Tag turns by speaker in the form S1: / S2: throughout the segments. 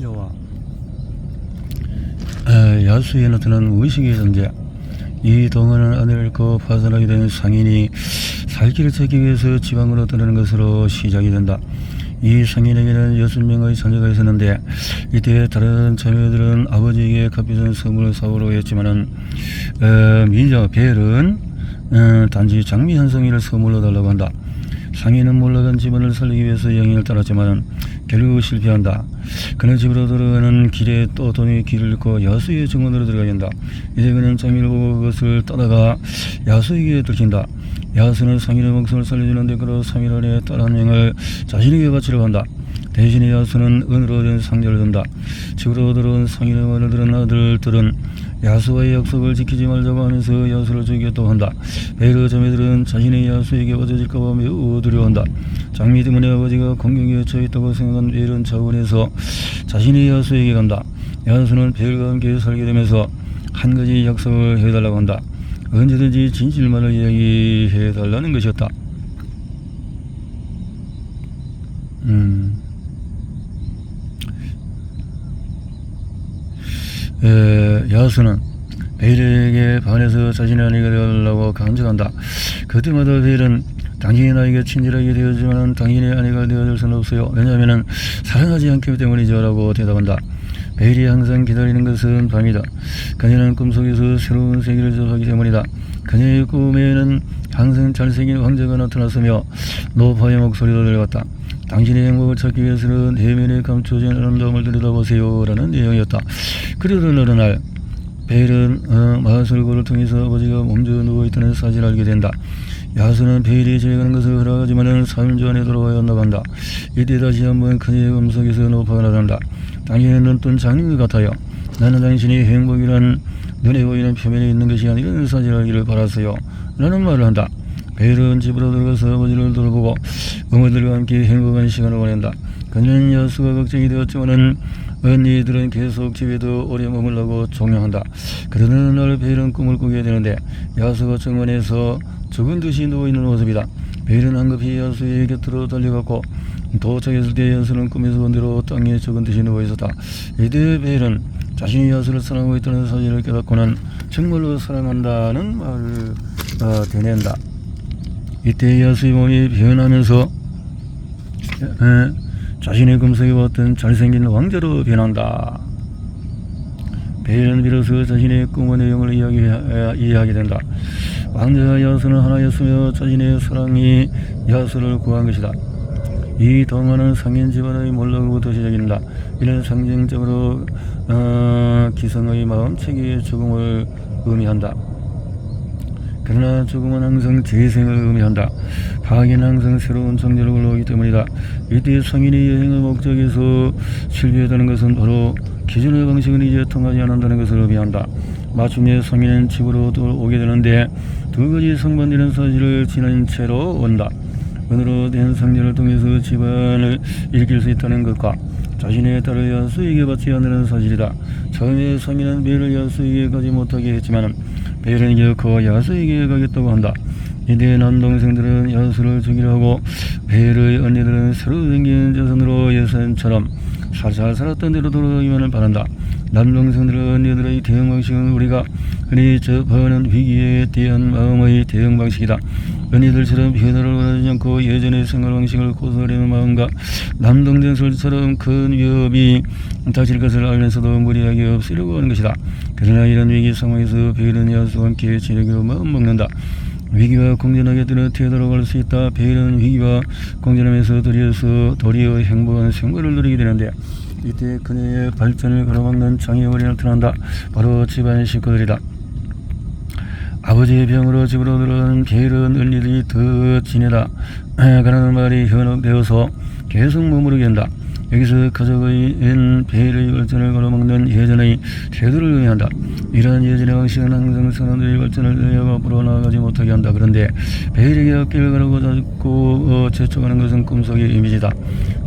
S1: 민자와 야수에 나타난 의식의 존재, 이 동안은 아내를 잃고 파산하게 된 상인이 살길을 찾기 위해서 지방으로 떠나는 것으로 시작이 된다. 이 상인에게는 6명의 자녀가 있었는데 이때 다른 자녀들은 아버지에게 값비싼 선물을 사오라고 했지만은 민자와 벨은 단지 장미 한 송이를 선물로 달라고 한다. 상인은 몰락한 집안을 살리기 위해서 여행을 따랐지만 결국 실패한다. 그는 집으로 들어가는 길에 또 돈이 길을 잃고 야수의 정원으로 들어가게 된다. 이제 그는 장미를 보고 그것을 따다가 야수에게 들킨다. 야수는 상인의 목숨을 살려주는 대가로 3일 안에 딸 한 명을 자신에게 바치려고 한다. 대신에 야수는 은으로 된 상자를 든다. 집으로 들어온 상인의 말을 들은 아들들은 야수와의 약속을 지키지 말자고 하면서 야수를 죽이겠다고 한다. 벨의 자매들은 자신의 야수에게 빠져질까봐 매우 두려워한다. 장미 때문에 아버지가 공경에 처해있다고 생각한 벨은 자원해서 자신의 야수에게 간다. 야수는 벨과 함께 살게 되면서 한 가지 약속을 해달라고 한다. 언제든지 진실만을 이야기해달라는 것이었다. 야수는 벨에게 반해서 자신의 아내가 되어달라고 간청한다. 그때마다 벨은 당신의 나에게 친절하게 되었지만 당신의 아내가 되어줄 수는 없어요. 왜냐하면 사랑하지 않기 때문이죠 라고 대답한다. 벨이 항상 기다리는 것은 밤이다. 그녀는 꿈속에서 새로운 세계를 접하기 때문이다. 그녀의 꿈에는 항상 잘생긴 왕자가 나타났으며 노파의 목소리도 들려왔다. 당신의 행복을 찾기 위해서는 내면에 감춰진 아름다움을 들여다보세요 라는 내용이었다. 그러던 어느 날 벨은 마술고를 통해서 아버지가 몸져 누워있다는 사실을 알게 된다. 야수는 벨이 집에 가는 것을 허락하지만 3주 안에 돌아와야 한다고 한다. 이때 다시 한번 그녀의 꿈속에서 노파가 나타난다. 당신의 눈뜬 장님과 같아요. 나는 당신이 행복이란 눈에 보이는 표면에 있는 것이 아니라 사실을 알기를 바랐어요 라는 말을 한다. 벨은 집으로 들어가서 아버지를 돌보고 어머니들과 함께 행복한 시간을 보낸다. 그녀는 야수가 걱정이 되었지만 언니들은 계속 집에도 오래 머물라고 종용한다. 그러는 날 벨은 꿈을 꾸게 되는데 야수가 정원에서 죽은 듯이 누워있는 모습이다. 벨은 한급히 야수의 곁으로 달려갔고 도착했을 때 야수는 꿈에서 본 대로 땅에 죽은 듯이 누워있었다. 이때 벨은 자신이 야수를 사랑하고 있다는 사실을 깨닫고는 정말로 사랑한다는 말을 되낸다. 이때 야수의 몸이 변하면서 자신의 꿈속에 봤던 잘생긴 왕자로 변한다. 벨은 비로소 자신의 꿈의 내용을 이해하게 된다. 왕자와 야수는 하나였으며 자신의 사랑이 야수를 구한 것이다. 이 동화는 상인 집안의 몰락으로부터 시작된다. 이는 상징적으로 기성의 마음체계의 죽음을 의미한다. 그러나 죽음은 항상 재생을 의미한다. 파괴는 항상 새로운 창조를 불러오기 때문이다. 이때 상인이 여행의 목적에서 실패했다는 것은 바로 기존의 방식은 이제 통하지 않는다는 것을 의미한다. 마침내 상인은 집으로 오게 되는데 두 가지 상반되는 사실을 지닌 채로 온다. 은으로 된 상자를 통해서 집안을 일으킬 수 있다는 것과 자신의 딸을 야수에게 받지 않는 사실이다. 처음에 상인은 벨을 야수에게 가지 못하게 했지만 벨은 결코 야수에게 가겠다고 한다. 이때 남동생들은 야수를 죽이려 하고 벨의 언니들은 새로 생긴 자손으로 예전처럼 살살 살았던 대로 돌아가기만을 바란다. 남동생들의 언니들의 대응 방식은 우리가 흔히 접하는 위기에 대한 마음의 대응 방식이다. 언니들처럼 변화를 원하지 않고 예전의 생활 방식을 고수하려는 마음과 남동생들처럼 큰 위협이 닥칠 것을 알면서도 무리하게 없애려고 하는 것이다. 그러나 이런 위기 상황에서 벨은 야수와 함께 지내기로 마음먹는다. 위기와 공존하게 되는 태도로 갈 수 있다. 벨은 위기와 공존하면서 도리어 행복한 생활을 누리게 되는데 이때 그녀의 발전을 가로막는 장애물이 나타난다. 바로 집안 식구들이다. 아버지의 병으로 집으로 들어가는 벨은 언니들이 더 지내다 가라는 말이 현혹되어서 계속 머무르게 된다. 여기서 가족의 벨의 발전을 가로막는 예전의 태도를 의미한다. 이러한 예전의 방식은 항상 사람들의 발전을 의미하고 앞으로 나아가지 못하게 한다. 그런데 벨에게 앞길을 가라고 자꾸 재촉하는 것은 꿈속의 이미지다.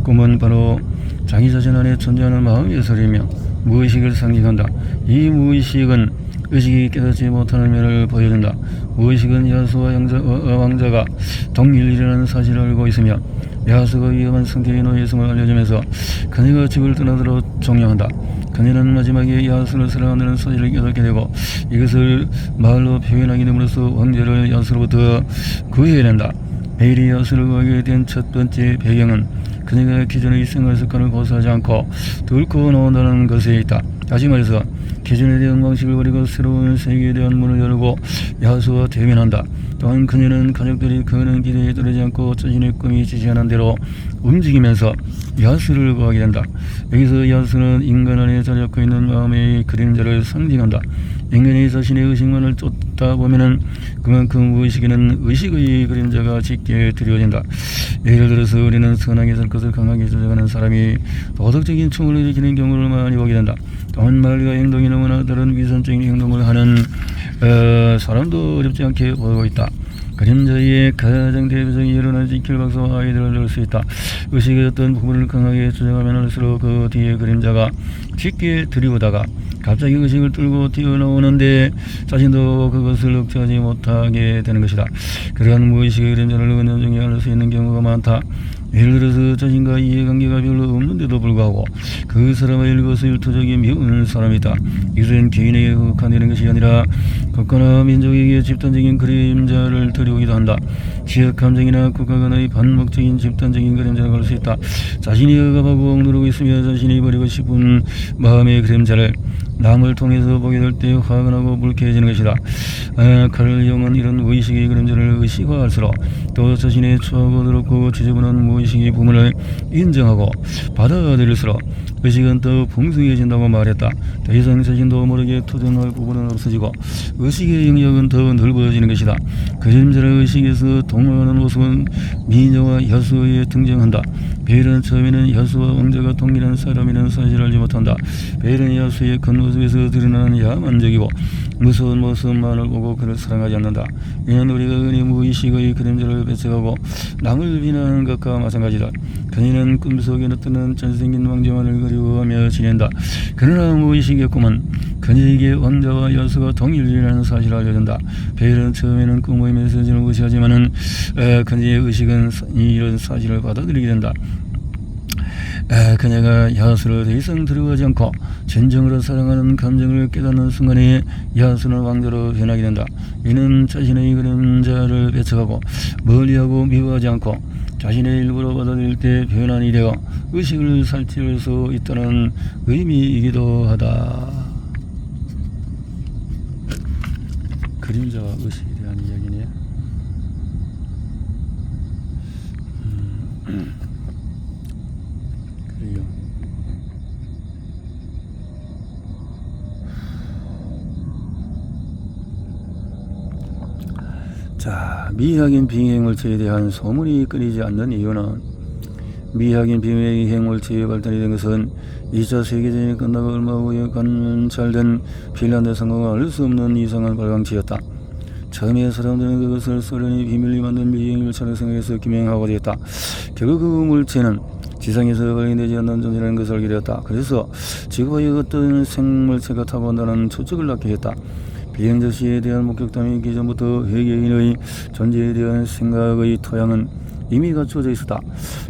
S1: 꿈은 바로 자기 자신 안에 존재하는 마음의 소리이며 무의식을 상징한다. 이 무의식은 의식이 깨닫지 못하는 면을 보여준다. 무의식은 야수와 왕자가 동일이라는 사실을 알고 있으며 야수가 위험한 성격의 노예성을 알려주면서 그녀가 집을 떠나도록 종용한다. 그녀는 마지막에 야수를 사랑한다는 사실을 깨닫게 되고 이것을 말로 표현하게 됨으로써 왕자를 야수로부터 구해낸다. 베일이 야수를 구하게 된 첫 번째 배경은 그녀가 기존의 생활 습관을 고수하지 않고 뚫고 나온다는 것에 있다. 다시 말해서 기존에 대한 방식을 버리고 새로운 세계에 대한 문을 열고 야수와 대면한다. 또한 그녀는 가족들이 그는 기대에 떨어지지 않고 자신의 꿈이 지시하는 대로 움직이면서 야수를 구하게 된다. 여기서 야수는 인간 안에 자리 잡고 있는 마음의 그림자를 상징한다. 인간이 자신의 의식만을 쫓다 보면은 그만큼 무의식에는 의식의 그림자가 짙게 드리워진다. 예를 들어서 우리는 선하게 살 것을 강하게 조작하는 사람이 도덕적인 충을 일으키는 경우를 많이 보게 된다. 또한 말과 행동이 너무나 다른 위선적인 행동을 하는 사람도 어렵지 않게 보이고 있다. 그림자의 가장 대표적인 예로는 지킬 박사와 아이들을 들 수 있다. 의식의 어떤 부분을 강하게 조작하면 할수록 그 뒤에 그림자가 짙게 들이오다가 갑자기 의식을 뚫고 튀어나오는데 자신도 그것을 억제하지 못하게 되는 것이다. 그러한 무의식의 그림자를 은연중에 알 수 있는 경우가 많다. 예를 들어서 자신과 이해관계가 별로 없는데도 불구하고 그 사람의 일거수일투족이 미운 사람이다. 이것은 개인에게 국한되는 것이 아니라 국가나 민족에게 집단적인 그림자를 들여오기도 한다. 지역 감정이나 국가 간의 반목적인 집단적인 그림자를 걸 수 있다. 자신이 억압하고 억누르고 있으며 자신이 버리고 싶은 마음의 그림자를 남을 통해서 보게 될 때 화가 나고 불쾌해지는 것이다. 칼 용은 이런 무의식의 그림자를 의식화할수록 또 자신의 추하고 더럽고 지저분한 무의식의 부분을 인정하고 받아들일수록 의식은 더 풍성해진다고 말했다. 더 이상 자신도 모르게 투정할 부분은 없어지고 의식의 영역은 더 넓어지는 것이다. 그림자를 의식에서 동화하는 모습은 미녀와 야수에 등장한다. 베일은 처음에는 야수와 왕자가 동일한 사람이라는 사실을 알지 못한다. 베일은 야수의 겉모습에서 드러나는 야만적이고 무서운 모습만을 보고 그를 사랑하지 않는다. 이는 우리가 흔히 무의식의 그림자를 배척하고 남을 비난하는 것과 마찬가지다. 그녀는 꿈속에 나타나는 잘생긴 왕자만을 그리워하며 지낸다. 그러나 무의식의 꿈은 그녀에게 왕자와 야수가 동일이라는 사실을 알려준다. 베일은 처음에는 꿈의 메시지를 무시하지만은 그녀의 의식은 이런 사실을 받아들이게 된다. 그녀가 야수를 더 이상 두려워하지 않고 진정으로 사랑하는 감정을 깨닫는 순간에 야수는 왕자로 변하게 된다. 이는 자신의 그림자를 배척하고 멀리하고 미워하지 않고 자신의 일부러 받아들일 때 변환이 되어 의식을 살릴 수 있다는 의미이기도 하다. 그림자와 의식에 대한 이야기네. 그래요. 자, 미확인 비행물체에 대한 소문이 끊이지 않는 이유는 미확인 비행물체의 발달이 된 것은 2차 세계대전이 끝나고 얼마 후에 관찰된 핀란드 상공을 알 수 없는 이상한 발광체였다. 처음에 사람들은 그것을 소련이 비밀리 만든 비행물체로 생각해서 기명하고 되었다. 결국 그 물체는 지상에서 발견되지 않는 존재라는 것을 알게 되었다. 그래서 지구의 어떤 생물체가 타고 온다는 추측을 낳게 했다. 비행저시에 대한 목격담이 기존부터 회계인의 존재에 대한 생각의 토양은 이미 갖춰져 있었다.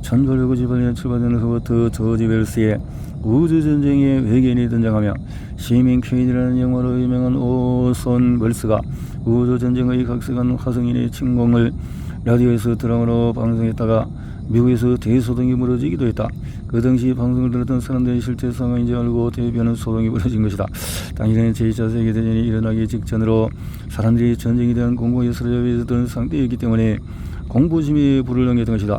S1: 1898년 출발된 후부터 조지 웰스의 우주전쟁에 외계인이 등장하며 시민 퀸이라는 영화로 유명한 오손 웰스가 우주전쟁의 각색한 화성인의 침공을 라디오에서 드라마로 방송했다가 미국에서 대소동이 벌어지기도 했다. 그 당시 방송을 들었던 사람들이 실제 상황인지 알고 대비하는 소동이 벌어진 것이다. 당시에는 제2차 세계대전이 일어나기 직전으로 사람들이 전쟁에 대한 공공에 사로잡혀 있었던 상태였기 때문에 공포심이 불을 넘겼던 것이다.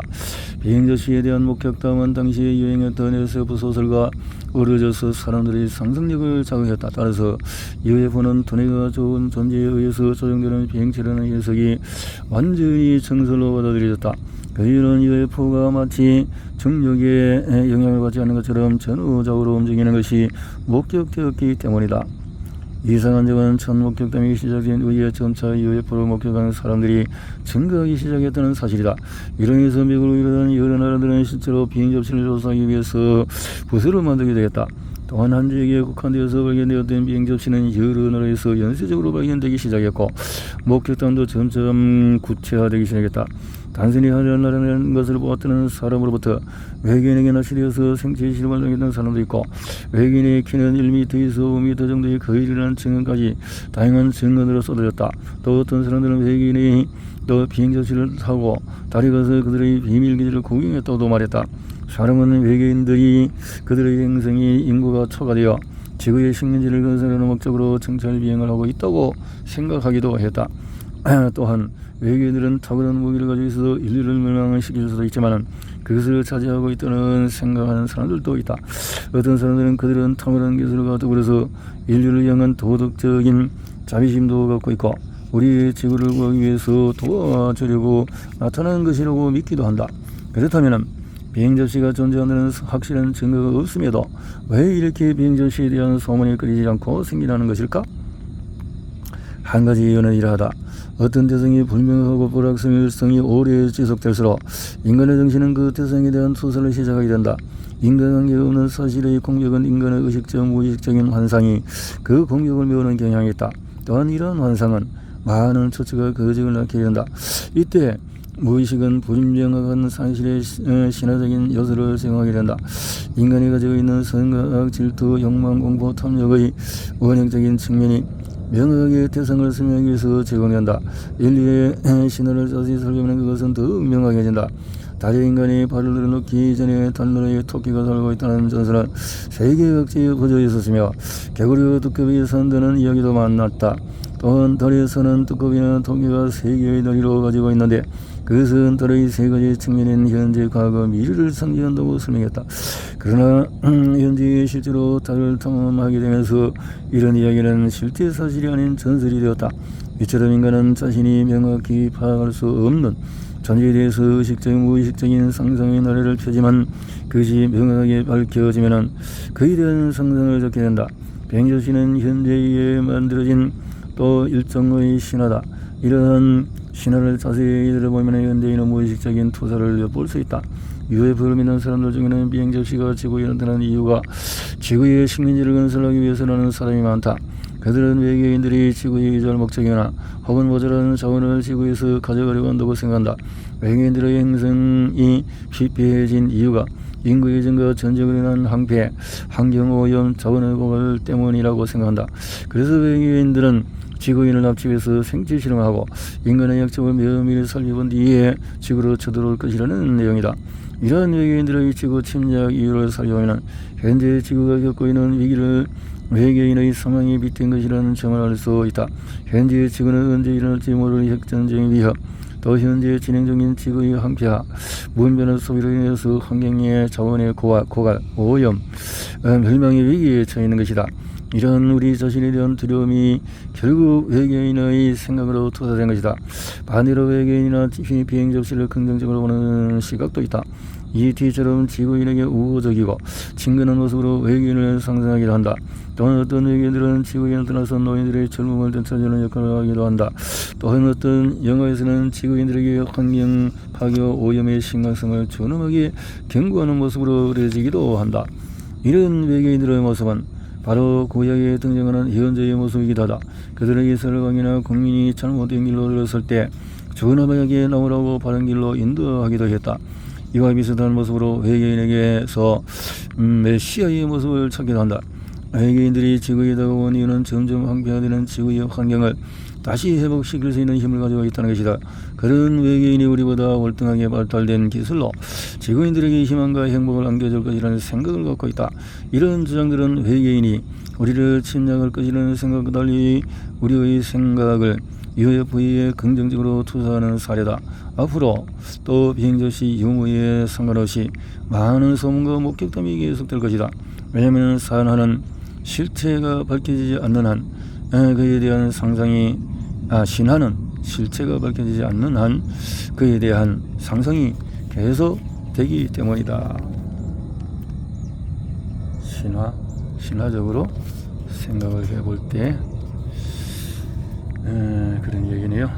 S1: 비행저시에 대한 목격담은 당시에 유행했던 SF 소설과 어우러져서 사람들의 상상력을 자극했다. 따라서 UFO는 두뇌가 좋은 존재에 의해서 조정되는 비행체라는 해석이 완전히 정설로 받아들여졌다. 그 이유는 UFO가 마치 중력에 영향을 받지 않는 것처럼 전후좌우로 움직이는 것이 목격되었기 때문이다. 이상한 점은 첫 목격담이 시작된 후에 점차 UFO를 목격하는 사람들이 증가하기 시작했다는 사실이다. 이로 인해서 미국을 비롯한 여러 나라들은 실제로 비행 접시를 조사하기 위해서 부서를 만들게 되었다. 또한 한 지역에 국한되어서 발견되었던 비행 접시는 여러 나라에서 연쇄적으로 발견되기 시작했고 목격담도 점점 구체화되기 시작했다. 단순히 하려는 것을 보았던 사람으로부터 외계인에게 낚시되어서 생체의 실험을 당했던 사람도 있고, 외계인의 키는 1m에서 5m 정도의 거일이라는 증언까지 다양한 증언으로 쏟아졌다. 또 어떤 사람들은 외계인이 또 비행 접시를 타고 달에 가서 그들의 비밀 기지를 구경했다고도 말했다. 사람은 외계인들이 그들의 행성이 인구가 초과되어 지구의 식민지를 건설하는 목적으로 정찰 비행을 하고 있다고 생각하기도 했다. 또한 외계인들은 탁월한 무기를 가지고 있어서 인류를 멸망시킬 수도 있지만 그것을 차지하고 있다는 생각하는 사람들도 있다. 어떤 사람들은 그들은 탁월한 기술을 가지고 그래서 인류를 향한 도덕적인 자비심도 갖고 있고 우리의 지구를 구하기 위해서 도와주려고 나타나는 것이라고 믿기도 한다. 그렇다면 비행접시가 존재한다는 확실한 증거가 없음에도 왜 이렇게 비행접시에 대한 소문이 끊이지 않고 생겨나는 것일까? 한 가지 이유는 이러하다. 어떤 대상이 불명하고 불확실성이 오래 지속될수록 인간의 정신은 그 대상에 대한 투사를 시작하게 된다. 인간관계가 없는 사실의 공격은 인간의 의식적 무의식적인 환상이 그 공격을 메우는 경향이 있다. 또한 이러한 환상은 많은 처치가 거짓을 낳게 된다. 이때 무의식은 불명확한 사실의 신화적인 요소를 제공하게 된다. 인간이 가지고 있는 선각, 질투, 욕망, 공포, 탐욕의 원형적인 측면이 명확하게 대상을 설명하기 위해서 제공된다. 인류의 신화를 자세히 살펴보면 그것은 더욱 명확해진다. 달에 인간이 발을 들어놓기 전에 달나라에 토끼가 살고 있다는 전설은 세계 각지에 퍼져 있었으며 개구리와 두꺼비 산다는 이야기도 많았다. 또한 달에 사는 두꺼비나 토끼가 세 개의 다리로 가지고 있는데 그것은 달의 세 가지 측면인 현재, 과거, 미래를 상징한다고 설명했다. 그러나 현재 실제로 달을 탐험하게 되면서 이런 이야기는 실제 사실이 아닌 전설이 되었다. 이처럼 인간은 자신이 명확히 파악할 수 없는 존재에 대해서 의식적인 무의식적인 상상의 나래를 펴지만 그것이 명확하게 밝혀지면 그에 대한 상상을 적게 된다. 비행접시는 현재에 만들어진 또 일종의 신화다. 이러한 신화를 자세히 들어보면 현대인의 무의식적인 투사를 엿볼 수 있다. UFO를 믿는 사람들 중에는 비행접시가 지구에 나타나는 이유가 지구의 식민지를 건설하기 위해서라는 사람이 많다. 그들은 외계인들이 지구의 유지할 목적이나 혹은 모자라는 자원을 지구에서 가져가려고 한다고 생각한다. 외계인들의 행성이 피폐해진 이유가 인구의 증가, 전쟁으로 인한 항폐, 환경오염, 자원의 고갈 때문이라고 생각한다. 그래서 외계인들은 지구인을 납치해서 생체 실험하고 인간의 약점을 면밀히 살펴본 뒤에 지구로 쳐들어올 것이라는 내용이다. 이러한 외계인들의 지구 침략 이유를 살펴보면 현재 지구가 겪고 있는 위기를 외계인의 상황에 빗댄 것이라는 점을 알 수 있다. 현재 지구는 언제 일어날지 모를 핵전쟁의 위협, 또 현재 진행 중인 지구의 항폐화, 무분별한 소비로 인해서 환경의 자원의 고갈, 오염, 멸망의 위기에 처해 있는 것이다. 이런 우리 자신에 대한 두려움이 결국 외계인의 생각으로 투사된 것이다. 반대로 외계인이나 비행 접시를 긍정적으로 보는 시각도 있다. ET처럼 지구인에게 우호적이고 친근한 모습으로 외계인을 상상하기도 한다. 또한 어떤 외계인들은 지구인을 떠나서 노인들의 젊음을 되찾는 역할을 하기도 한다. 또한 어떤 영화에서는 지구인들에게 환경 파괴 오염의 심각성을 준엄하게 경고하는 모습으로 그려지기도 한다. 이런 외계인들의 모습은 바로 구약에 등장하는 현재의 모습이기도 하다. 그들에게 설왕이나 국민이 잘못된 길로 들었을 때 전화방에게 나오라고 바른 길로 인도하기도 했다. 이와 비슷한 모습으로 외계인에게서 메시아의 모습을 찾기도 한다. 외계인들이 지구에 다가온 이유는 점점 황폐화되는 지구의 환경을 다시 회복시킬 수 있는 힘을 가지고 있다는 것이다. 그런 외계인이 우리보다 월등하게 발달된 기술로 지구인들에게 희망과 행복을 안겨줄 것이라는 생각을 갖고 있다. 이런 주장들은 외계인이 우리를 침략할 것이라는 생각과 달리 우리의 생각을 UFO에 긍정적으로 투사하는 사례다. 앞으로 또 비행접시 유무에 상관없이 많은 소문과 목격담이 계속될 것이다. 왜냐하면 산하는 실체가 밝혀지지 않는 한 그에 대한 신화는 실체가 밝혀지지 않는 한 그에 대한 상상이 계속되기 때문이다. 신화적으로 생각을 해볼 때 그런 얘기네요.